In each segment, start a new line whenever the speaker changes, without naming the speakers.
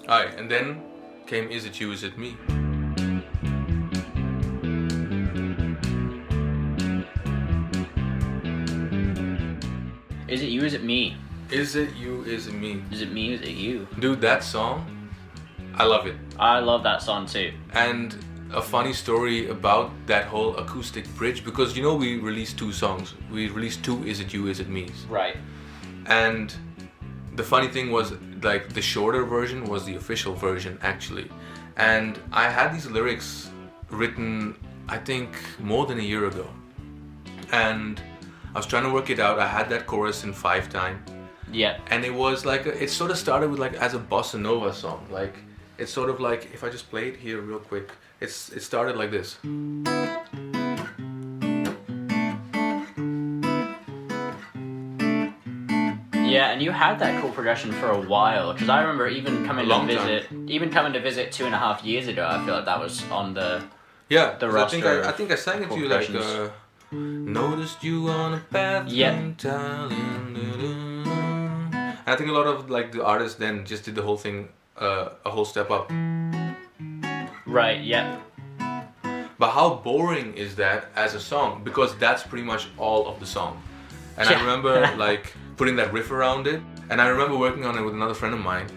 Alright, and then came Is It You, Is It Me?
Is it you, is it me?
Is It You, Is It Me?
Is it me, is it you?
Dude, that song, I love it.
I love that song too.
And a funny story about that whole acoustic bridge, because you know we released 2 songs. We released 2 Is It You, Is It Me's.
Right.
And the funny thing was, like, the shorter version was the official version actually. And I had these lyrics written, I think, more than a year ago. And I was trying to work it out. I had that chorus in 5 time.
Yeah.
And it was like, it sort of started with like as a bossa nova song. Like, it's sort of like, if I just play it here real quick, it started like this.
Yeah, and you had that chord progression for a while, because I remember even coming to visit 2.5 years ago. I feel like that was on the roster.
I think I sang it to you like, noticed you on a path.
Yep.
I think a lot of like the artists then just did the whole thing a whole step up.
Right. Yep.
But how boring is that as a song? Because that's pretty much all of the song. And I remember like putting that riff around it. And I remember working on it with another friend of mine.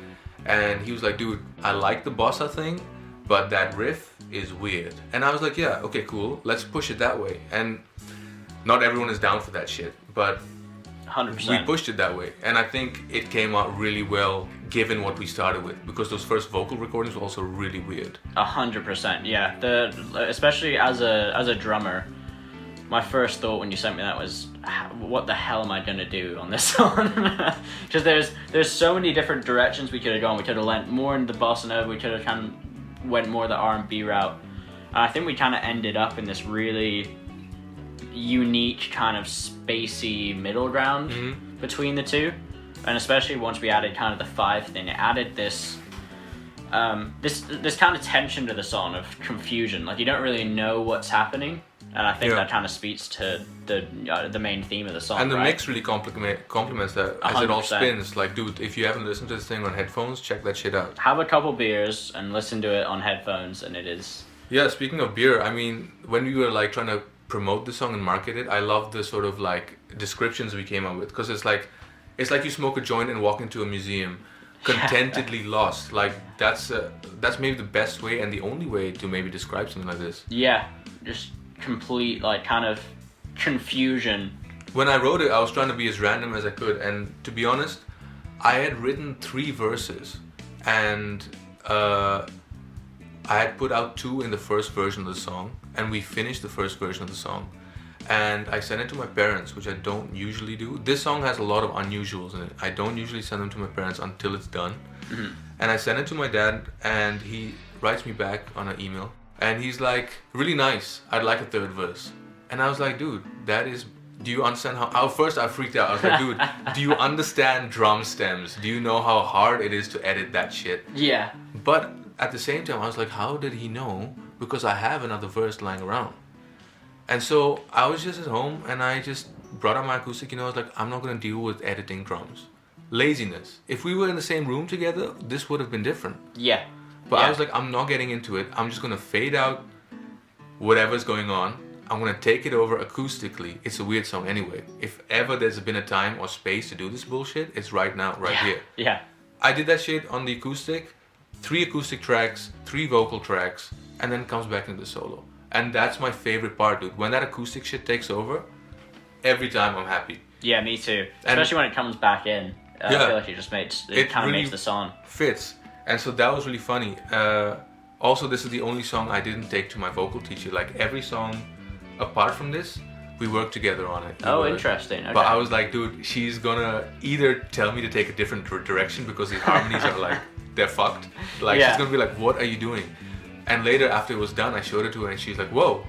And he was like, dude, I like the bossa thing, but that riff is weird. And I was like, yeah, okay, cool. Let's push it that way. And not everyone is down for that shit. But
100%.
we pushed it that way. And I think it came out really well given what we started with. Because those first vocal recordings were also really weird.
100%, yeah. Especially as a drummer, my first thought when you sent me that was, what the hell am I gonna do on this song? Because there's so many different directions we could have gone. We could have went more into the bossa nova. We could have kind of went more the R&B route. And I think we kind of ended up in this really unique kind of spacey middle ground between the two. And especially once we added kind of the 5 thing, it added this this kind of tension to the song of confusion. Like, you don't really know what's happening. And I think that kind of speaks to the main theme of the song.
And the
right?
mix really complements that as
100%.
It all spins. Like, dude, if you haven't listened to this thing on headphones, check that shit out.
Have a couple beers and listen to it on headphones, and it is...
Yeah, speaking of beer, I mean, when we were like trying to promote the song and market it, I love the sort of like descriptions we came up with. Because it's like you smoke a joint and walk into a museum, contentedly lost. Like, that's maybe the best way and the only way to maybe describe something like this.
Yeah, just complete like kind of confusion.
When I wrote it, I was trying to be as random as I could, and to be honest, I had written 3 verses, and I had put out 2 in the first version of the song, and we finished the first version of the song, and I sent it to my parents, which I don't usually do. This song has a lot of unusuals in it. I don't usually send them to my parents until it's done. And I sent it to my dad, and he writes me back on an email. And he's like, really nice, I'd like a 3rd verse. And I was like, dude, do you understand how... First I freaked out. I was like, dude, do you understand drum stems? Do you know how hard it is to edit that shit?
Yeah.
But at the same time, I was like, how did he know? Because I have another verse lying around. And so I was just at home, and I just brought out my acoustic. I was like, I'm not going to deal with editing drums. Laziness. If we were in the same room together, this would have been different.
Yeah.
But I was like, I'm not getting into it. I'm just going to fade out whatever's going on. I'm going to take it over acoustically. It's a weird song anyway. If ever there's been a time or space to do this bullshit, it's right now, here.
Yeah.
I did that shit on the acoustic. 3 acoustic tracks, 3 vocal tracks, and then comes back into the solo. And that's my favorite part, dude. When that acoustic shit takes over, every time I'm happy.
Yeah, me too. Especially when it comes back in. I feel like it just makes the song.
Fits. And so that was really funny. Also, this is the only song I didn't take to my vocal teacher. Like, every song apart from this, we worked together on it.
Interesting. Okay.
But I was like, dude, she's gonna either tell me to take a different direction because these harmonies are like, they're fucked. Like, she's gonna be like, what are you doing? And later, after it was done, I showed it to her, and she's like, whoa,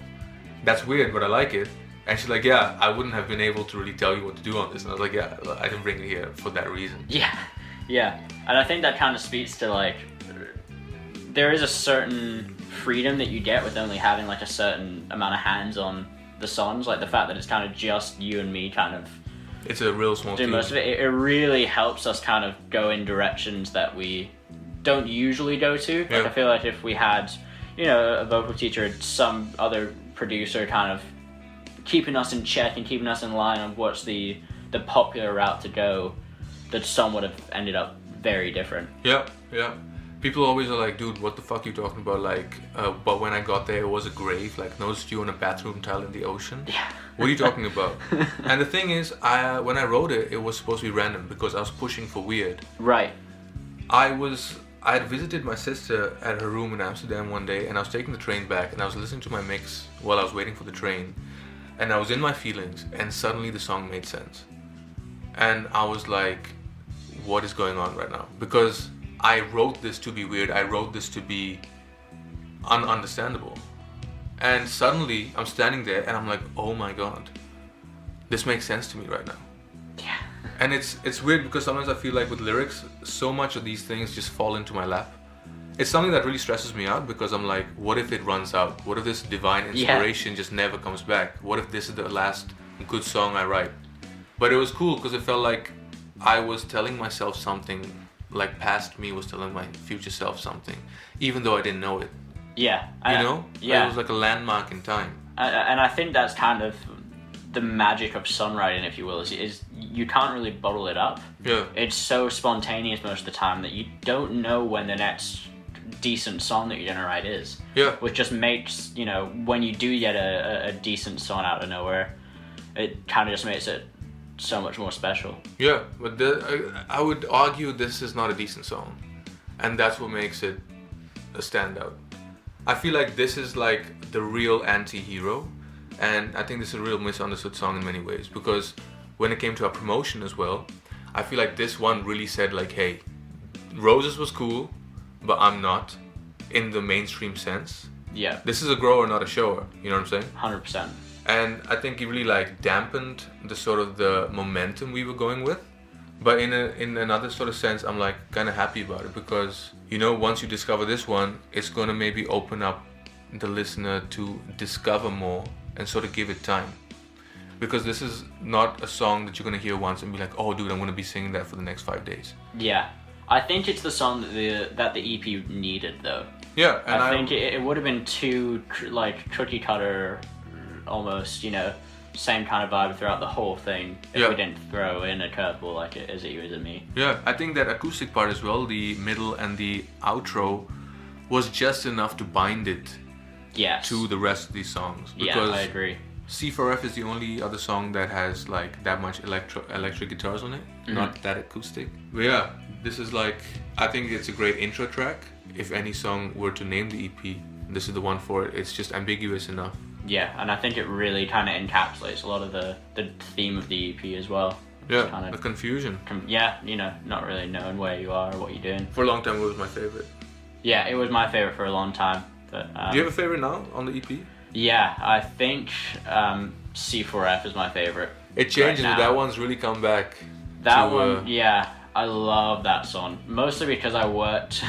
that's weird, but I like it. And she's like, yeah, I wouldn't have been able to really tell you what to do on this. And I was like, yeah, I didn't bring it here for that reason.
Yeah. And I think that kind of speaks to, like, there is a certain freedom that you get with only having, like, a certain amount of hands on the songs. Like, the fact that it's kind of just you and me kind of...
It's a real small
do
team.
Most of it. It really helps us kind of go in directions that we don't usually go to. Like,
Yeah.
I feel like if we had, you know, a vocal teacher, some other producer kind of keeping us in check and keeping us in line on what's the popular route to go, the song would have ended up very different.
Yeah, yeah. People always are like, dude, what the fuck are you talking about? Like, but when I got there, it was a grave. Like, noticed you on a bathroom towel in the ocean.
Yeah.
What are you talking about? And the thing is, when I wrote it, it was supposed to be random because I was pushing for weird.
Right.
I had visited my sister at her room in Amsterdam one day, and I was taking the train back, and I was listening to my mix while I was waiting for the train, and I was in my feelings, and suddenly the song made sense. And I was like, what is going on right now? Because I wrote this to be weird. I wrote this to be ununderstandable. And suddenly I'm standing there and I'm like, oh my god, this makes sense to me right now.
Yeah.
And it's weird because sometimes I feel like with lyrics, so much of these things just fall into my lap. It's something that really stresses me out because I'm like, what if it runs out? What if this divine inspiration just never comes back? What if this is the last good song I write? But it was cool because it felt like I was telling myself something, like past me was telling my future self something, even though I didn't know it.
Yeah.
You know?
Yeah.
It was like a landmark in time.
And I think that's kind of the magic of songwriting, if you will, is you can't really bottle it up.
Yeah.
It's so spontaneous most of the time that you don't know when the next decent song that you're gonna write is.
Yeah.
Which just makes, you know, when you do get a decent song out of nowhere, it kind of just makes it so much more special.
Yeah, but I would argue this is not a decent song, and that's what makes it a standout. I feel like this is like the real anti-hero, and I think this is a real misunderstood song in many ways, because when it came to our promotion as well, I feel like this one really said like, hey, Roses was cool, but I'm not, in the mainstream sense.
Yeah.
This is a grower, not a shower, you know what I'm saying?
100%.
And I think it really like dampened the sort of the momentum we were going with. But in another sort of sense, I'm like kind of happy about it because, you know, once you discover this one, it's going to maybe open up the listener to discover more and sort of give it time. Because this is not a song that you're going to hear once and be like, oh dude, I'm going to be singing that for the next 5 days.
Yeah. I think it's the song that the EP needed though.
Yeah. And
I think it would have been too like cookie cutter, almost, you know, same kind of vibe throughout the whole thing if we didn't throw in a curveball like it is at you, is it me?
Yeah, I think that acoustic part as well, the middle and the outro, was just enough to bind it to the rest of these songs. Because
I agree.
C4F is the only other song that has like that much electric guitars on it, not that acoustic. But yeah, this is like, I think it's a great intro track. If any song were to name the EP, this is the one for it. It's just ambiguous enough.
Yeah, and I think it really kind of encapsulates a lot of the theme of the EP as well.
Yeah,
kind of
the confusion.
Yeah, you know, not really knowing where you are or what you're doing.
For a long time, it was my favorite.
Yeah, it was my favorite for a long time. But,
do you have a favorite now on the EP?
Yeah, I think C4F is my favorite.
It changes, but that one's really come back.
That one, yeah, I love that song. Mostly because I worked,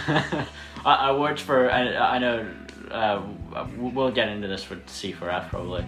I worked for, I know, we'll get into this with C4F probably.